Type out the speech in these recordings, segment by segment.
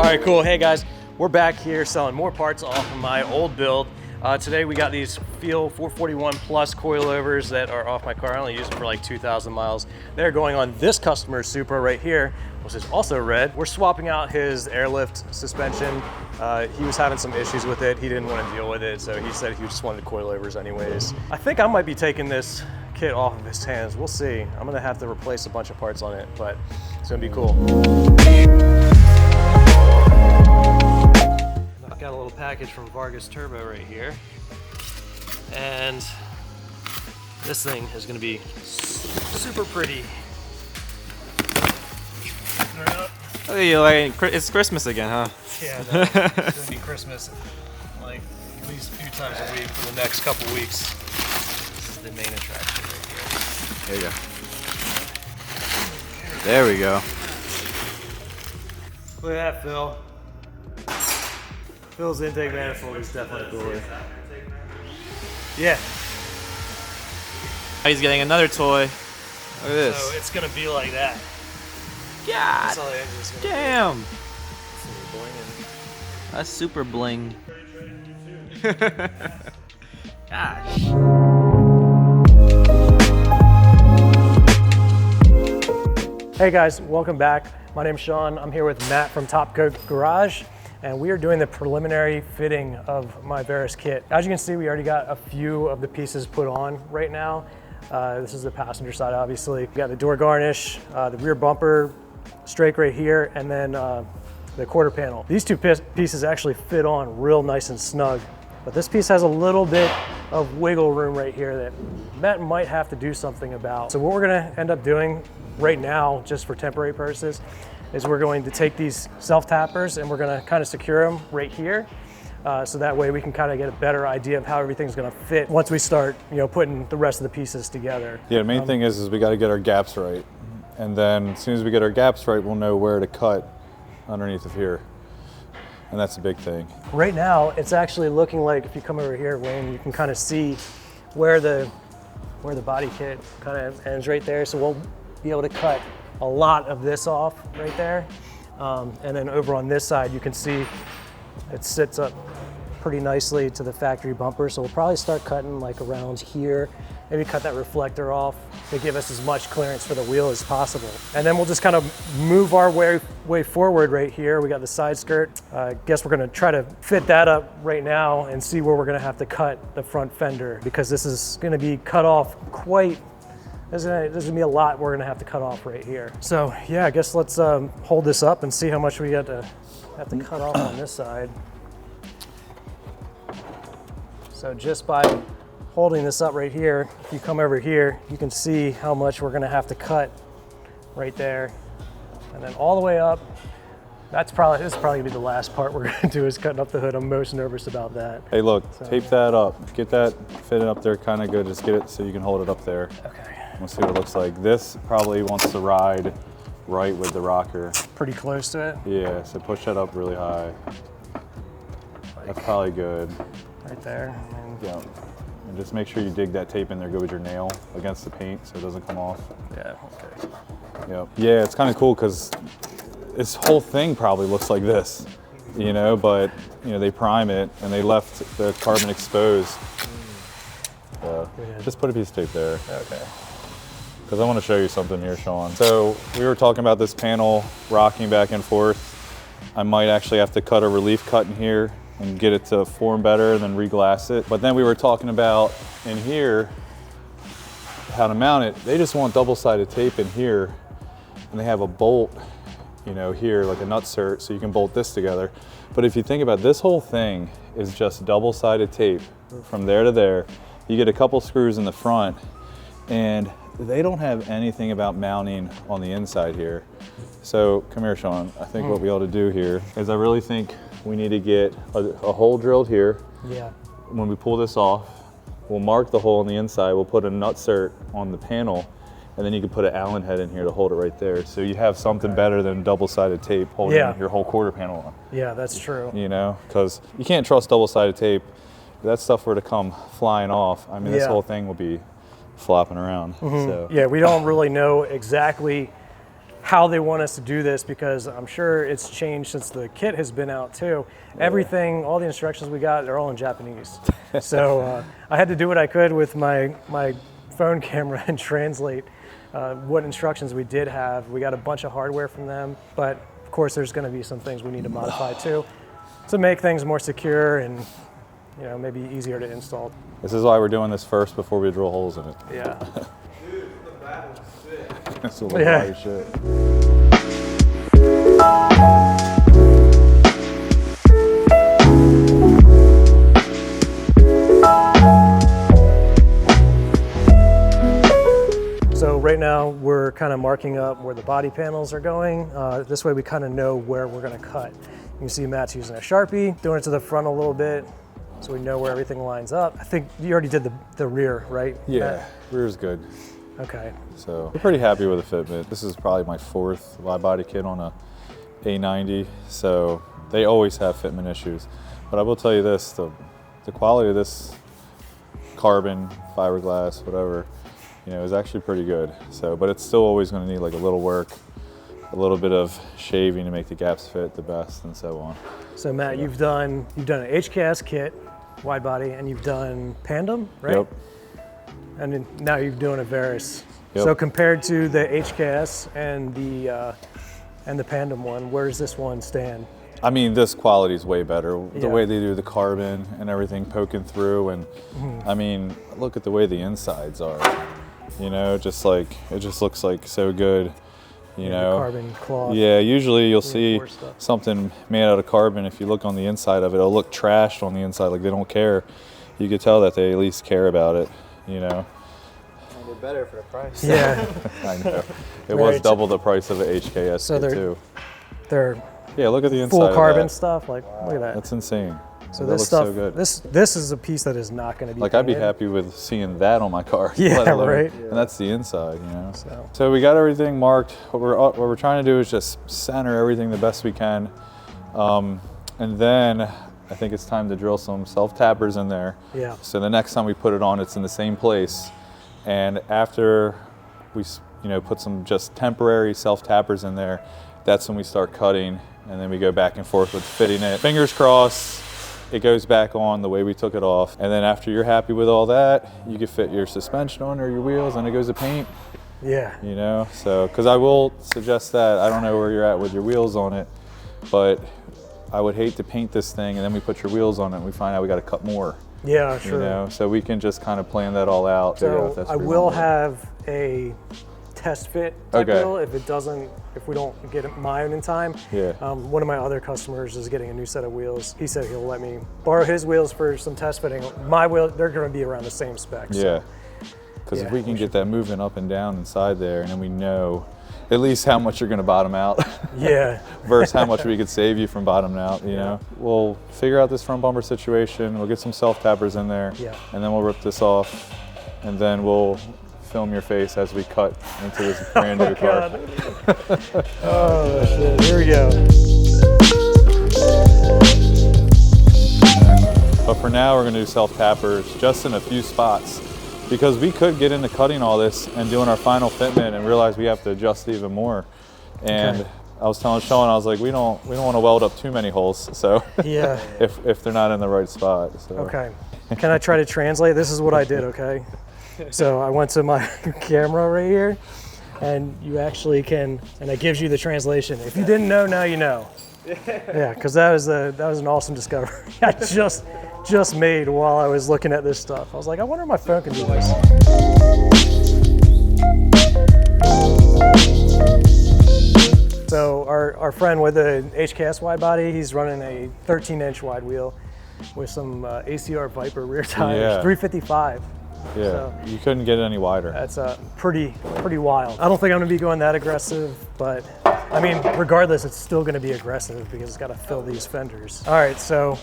All right, cool. Hey guys, we're back here selling more parts off of my old build. Today we got these Feel 441 Plus coilovers that are off my car. I only use them for like 2,000 miles. They're going on this customer's Supra right here, which is also red. We're swapping out his AIRLIFT suspension. He was having some issues with it. He didn't want to deal with it, so he said he just wanted coilovers anyways. I think I might be taking this kit off of his hands. We'll see. I'm gonna have to replace a bunch of parts on it, but it's gonna be cool. I've got a little package from Vargas Turbo right here. And this thing is gonna be super pretty. Oh, yeah, like, it's Christmas again, huh? Yeah, no, it's gonna be Christmas like at least a few times a week for the next couple weeks. This is the main attraction right here. There you go. There we go. Look at that, Phil. Phil's intake manifold is definitely cooler. Yeah. He's getting another toy. Look at this. So it's gonna be like that. God damn. Be. That's super bling. Gosh. Hey guys, welcome back. My name's Sean. I'm here with Matt from Top Coat Garage, and we are doing the preliminary fitting of my Varis kit. As you can see, we already got a few of the pieces put on right now. This is the passenger side, obviously. We got the door garnish, the rear bumper strake right here, and then the quarter panel. These two pieces actually fit on real nice and snug, but this piece has a little bit of wiggle room right here that Matt might have to do something about. So what we're gonna end up doing right now, just for temporary purposes, is we're going to take these self-tappers and we're gonna kind of secure them right here. So that way we can kind of get a better idea of how everything's gonna fit once we start, putting the rest of the pieces together. Yeah, the main thing is we gotta get our gaps right. And then as soon as we get our gaps right, we'll know where to cut underneath of here. And that's a big thing. Right now, it's actually looking like, if you come over here, Wayne, you can kind of see where the body kit kind of ends right there. So we'll be able to cut a lot of this off right there. And then over on this side, you can see it sits up pretty nicely to the factory bumper. So we'll probably start cutting like around here, maybe cut that reflector off to give us as much clearance for the wheel as possible. And then we'll just kind of move our way forward right here. We got the side skirt. I guess we're gonna try to fit that up right now and see where we're gonna have to cut the front fender, because this is gonna be cut off there's gonna be a lot we're gonna have to cut off right here. So yeah, I guess let's hold this up and see how much we have to cut off on this side. So just by holding this up right here, if you come over here, you can see how much we're gonna have to cut right there. And then all the way up, this is probably gonna be the last part we're gonna do, is cutting up the hood. I'm most nervous about that. Hey look, tape that up. Get that fitted up there kind of good. Just get it so you can hold it up there. Okay. We'll see what it looks like. This probably wants to ride right with the rocker. Pretty close to it? Yeah, so push that up really high. That's probably good. Right there. Yeah. And just make sure you dig that tape in there good with your nail against the paint so it doesn't come off. Yeah, okay. Yep. Yeah, it's kind of cool because this whole thing probably looks like this, but they prime it and they left the carbon exposed. So just put a piece of tape there. Okay. Because I want to show you something here, Sean. So we were talking about this panel rocking back and forth. I might actually have to cut a relief cut in here and get it to form better and then reglass it. But then we were talking about in here how to mount it. They just want double-sided tape in here, and they have a bolt, here, like a nutsert, so you can bolt this together. But if you think about it, this whole thing is just double-sided tape from there to there. You get a couple screws in the front, and they don't have anything about mounting on the inside here. So come here, Sean. I think what we ought to do here is I really think we need to get a hole drilled here. Yeah. When we pull this off, we'll mark the hole on the inside. We'll put a nutsert on the panel, and then you can put an Allen head in here to hold it right there. So you have something better than double-sided tape holding your whole quarter panel on. Yeah, that's true. Because you can't trust double-sided tape. If that stuff were to come flying off, I mean, this whole thing will be flopping around. So. Yeah, we don't really know exactly how they want us to do this, because I'm sure it's changed since the kit has been out too. Everything, all the instructions we got, they're all in Japanese. So I had to do what I could with my phone camera and translate what instructions we did have. We got a bunch of hardware from them, but of course there's going to be some things we need to modify too to make things more secure and maybe easier to install. This is why we're doing this first before we drill holes in it. Yeah. Dude, the battle's sick. It's a little hard shit. So right now we're kind of marking up where the body panels are going. This way we kind of know where we're going to cut. You can see Matt's using a Sharpie, doing it to the front a little bit so we know where everything lines up. I think you already did the rear, right? Yeah, Matt? rear's good. Okay. So we're pretty happy with the fitment. This is probably my 4th Widebody kit on a A90, so they always have fitment issues. But I will tell you this, the quality of this carbon, fiberglass, whatever, is actually pretty good. So, but it's still always going to need like a little work, a little bit of shaving to make the gaps fit the best, and so on. So Matt, you've done an HKS kit, wide body, and you've done Pandem, right? Yep. And then now you're doing a Varis. Yep. So compared to the HKS and the Pandem one, where does this one stand? I mean, this quality is way better. Yeah. The way they do the carbon and everything poking through, and I mean, look at the way the insides are. It just looks like so good. The carbon cloth. Yeah, usually you'll see stuff. something made out of carbon. If you look on the inside of it, it'll look trashed on the inside, like they don't care. You could tell that they at least care about it, Well, they're better for the price. Yeah. I know. It Right. was double the price of an HKS So kit too. They're Yeah, look at the inside full of carbon that. stuff. Like, look at that. That's insane. So that this looks stuff, so good. this is a piece that is not going to be Like, I'd be painted. happy with seeing that on my car. Yeah, let alone- right. And that's the inside, So. So we got everything marked. What we're trying to do is just center everything the best we can. And then I think it's time to drill some self-tappers in there. Yeah. So the next time we put it on, it's in the same place. And after we put some just temporary self-tappers in there, that's when we start cutting, and then we go back and forth with fitting it. Fingers crossed, it goes back on the way we took it off. And then after you're happy with all that, you can fit your suspension on or your wheels, and it goes to paint. Yeah. So, because I will suggest that, I don't know where you're at with your wheels on it, but I would hate to paint this thing and then we put your wheels on it and we find out we got to cut more. Yeah, sure. So we can just kind of plan that all out. figure out if So that's I what we will want. have a test fit type Okay. deal if we don't get mine in time. Yeah. One of my other customers is getting a new set of wheels. He said he'll let me borrow his wheels for some test fitting. My wheels, they're going to be around the same specs. Yeah. Because if Yeah, we can get that moving up and down inside there, and then we know at least how much you're going to bottom out Yeah. versus how much we could save you from bottoming out, We'll figure out this front bumper situation. We'll get some self-tappers in there. Yeah. And then we'll rip this off. And then we'll film your face as we cut into this brand new car. God. Oh, shit. Here we go. But for now, we're going to do self-tappers just in a few spots, because we could get into cutting all this and doing our final fitment and realize we have to adjust even more. And Okay. I was telling Sean, I was like, we don't want to weld up too many holes, so Yeah. if they're not in the right spot. So. Okay. Can I try to translate? This is what I did, okay? So I went to my camera right here, and you actually can, and it gives you the translation. If you didn't know, now you know. Yeah, because that was an awesome discovery I just made while I was looking at this stuff. I was like, I wonder if my phone can do this. So our friend with the HKS wide body, he's running a 13-inch wide wheel with some ACR Viper rear tires, Yeah. 355. Yeah, So you couldn't get it any wider. that's pretty wild. I don't think I'm gonna be going that aggressive, but I mean, regardless, it's still gonna be aggressive because it's gotta fill these fenders. All right, so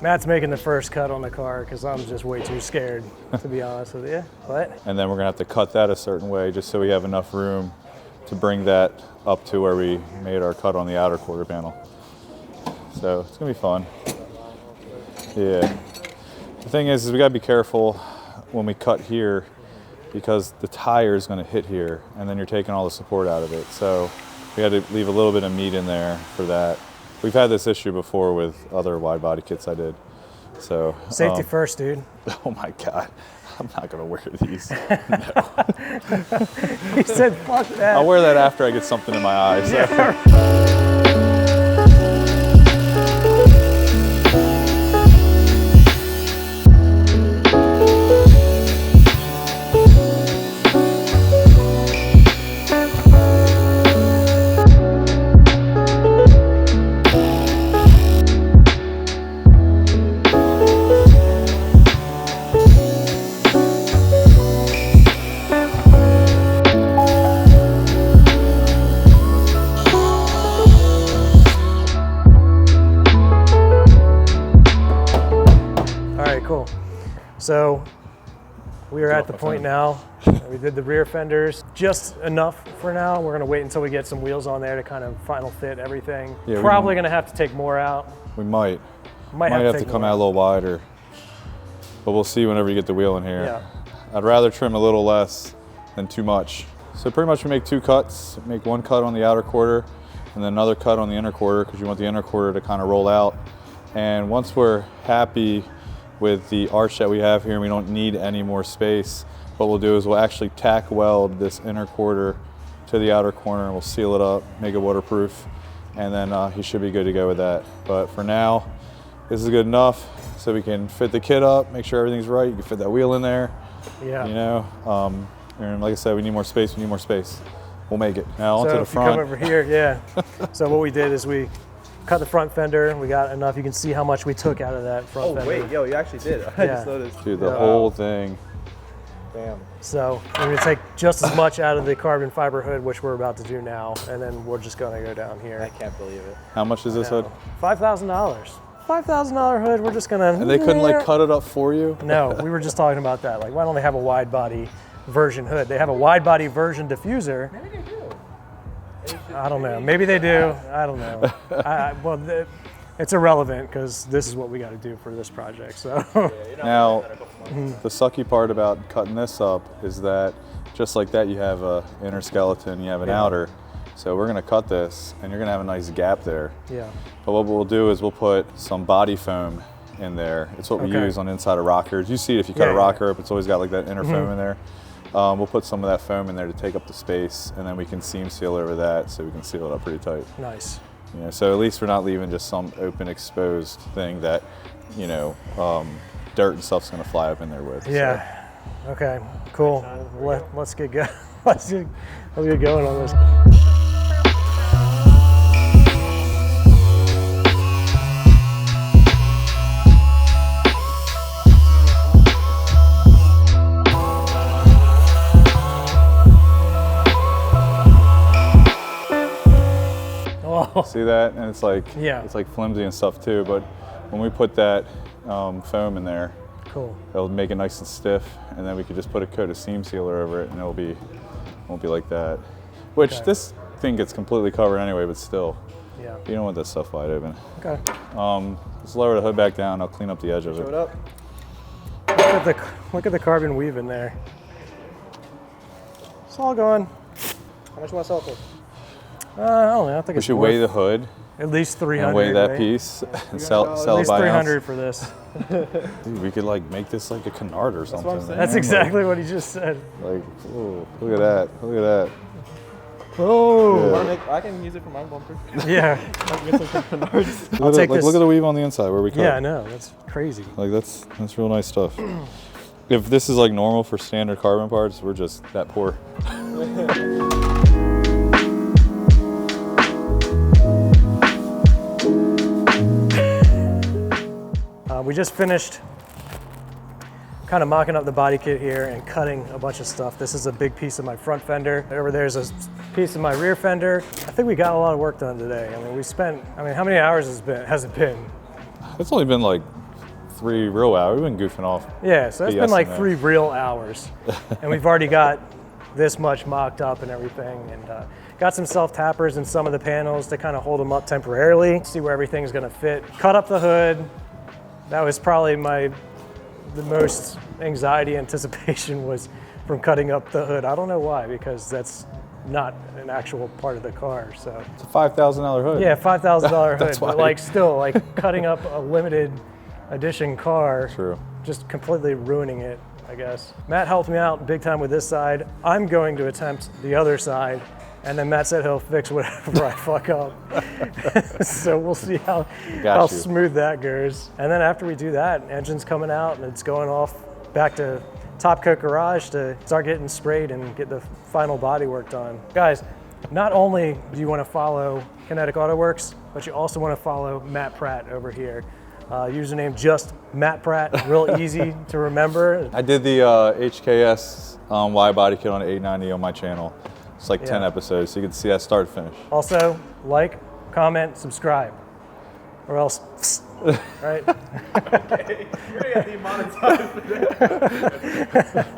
Matt's making the first cut on the car because I'm just way too scared, to be honest with you. But And then we're gonna have to cut that a certain way just so we have enough room to bring that up to where we made our cut on the outer quarter panel. So it's gonna be fun. Yeah. The thing is we gotta be careful when we cut here because the tire is going to hit here, and then you're taking all the support out of it. So we had to leave a little bit of meat in there for that. We've had this issue before with other wide body kits I did. So safety first, dude. Oh my God, I'm not gonna wear these. No. He said, "Fuck that." I'll wear that after I get something in my eyes. So we are at the point now. We did the rear fenders, just enough for now. We're gonna wait until we get some wheels on there to kind of final fit everything. Yeah, probably gonna have to take more out. We might. Might have to come out a little wider, but we'll see whenever you get the wheel in here. Yeah. I'd rather trim a little less than too much. So pretty much we make 2 cuts. Make 1 cut on the outer quarter and then another cut on the inner quarter because you want the inner quarter to kind of roll out. And once we're happy with the arch that we have here and we don't need any more space, what we'll do is we'll actually tack weld this inner quarter to the outer corner and we'll seal it up, make it waterproof, and then he should be good to go with that. But for now, this is good enough so we can fit the kit up, make sure everything's right. You can fit that wheel in there. Yeah. You know, and like I said, we need more space. We need more space. We'll make it. Now onto So the if you front. come over here, yeah. So what we did is we cut the front fender. We got enough. You can see how much we took out of that front fender. Oh wait, yo, you actually did. I Yeah. just noticed. Dude, the whole thing. Damn. So we're gonna take just as much out of the carbon fiber hood, which we're about to do now, and then we're just gonna go down I here. can't believe it. How much is this hood? $5,000. $5,000 hood. We're just gonna. And they couldn't like cut it up for you? No, we were just talking about that. Like, why don't they have a wide body version hood? They have a wide body version diffuser. Maybe they do. I don't know. Maybe they do. I don't know. It's irrelevant because this is what we got to do for this project. So Now, the sucky part about cutting this up is that just like that, you have a inner skeleton, you have an outer. So we're gonna cut this and you're gonna have a nice gap there. yeah, But what we'll do is we'll put some body foam in there. It's what we Okay. use on inside of rockers. You see it if you cut Yeah, a yeah. rocker up, it's always got like that inner foam in there. We'll put some of that foam in there to take up the space, and then we can seam seal over that so we can seal it up pretty tight. nice. You know, so at least we're not leaving just some open exposed thing that, you know, dirt and stuff's gonna fly up in there with. Yeah. Okay. Cool. Let's get going. Let's get going on this. See that? And it's like, Yeah. it's like flimsy and stuff too, but when we put that foam in there, Cool. it'll make it nice and stiff, and then we could just put a coat of seam sealer over it, and won't be like that. Which Okay. this thing gets completely covered anyway, but still, Yeah. you don't want that stuff wide open. Okay. Let's lower the hood back down. I'll clean up the edge of Show it it. up. Look at the carbon weave in there. It's all going. How much do you want to sell it for? I don't know. I think We it's should worth weigh the hood at least 300. and weigh that right? piece and $300. sell At it least by 300 ounce. for this. Dude, we could like make this like a canard or something. what I'm saying. That's man. exactly what he just said. Like, ooh, look at that. Look at that. Oh. Yeah. I can use it for my bumper. Yeah. I can get some canards. Look at, take like, this. look at the weave on the inside where we cut. Yeah, I know. That's crazy. Like that's real nice stuff. If this is like normal for standard carbon parts, we're just that poor. We just finished kind of mocking up the body kit here and cutting a bunch of stuff. This is a big piece of my front fender. Over there's a piece of my rear fender. I think we got a lot of work done today. I mean, we spent, how many hours has it been? It's only been like 3 real hours. We've been goofing off. Yeah, so it's been BSing like there. 3 real hours. And we've already got this much mocked up and everything. And got some self-tappers in some of the panels to kind of hold them up temporarily, see where everything's gonna fit. Cut up the hood. That was probably the most anxiety anticipation was from cutting up the hood. I don't know why, because that's not an actual part of the car. So It's a $5,000 hood. yeah, $5,000 hood, That's but why. like still, like cutting up a limited edition car, True. just completely ruining it, I guess. Matt helped me out big time with this side. I'm going to attempt the other side, and then Matt said he'll fix whatever I fuck up. So we'll see how you. smooth that goes. And then after we do that, engine's coming out and it's going off back to Top Coat Garage to start getting sprayed and get the final body work done. Guys, not only do you want to follow Kinetic Auto Works, but you also want to follow Matt Pratt over here. Username just Matt Pratt, real easy to remember. I did the HKS Widebody Kit on 890 on my channel. It's like 10 episodes, so you can see that start to finish. Also, like, comment, subscribe, or else, right? Okay, you're gonna get demonetized for that.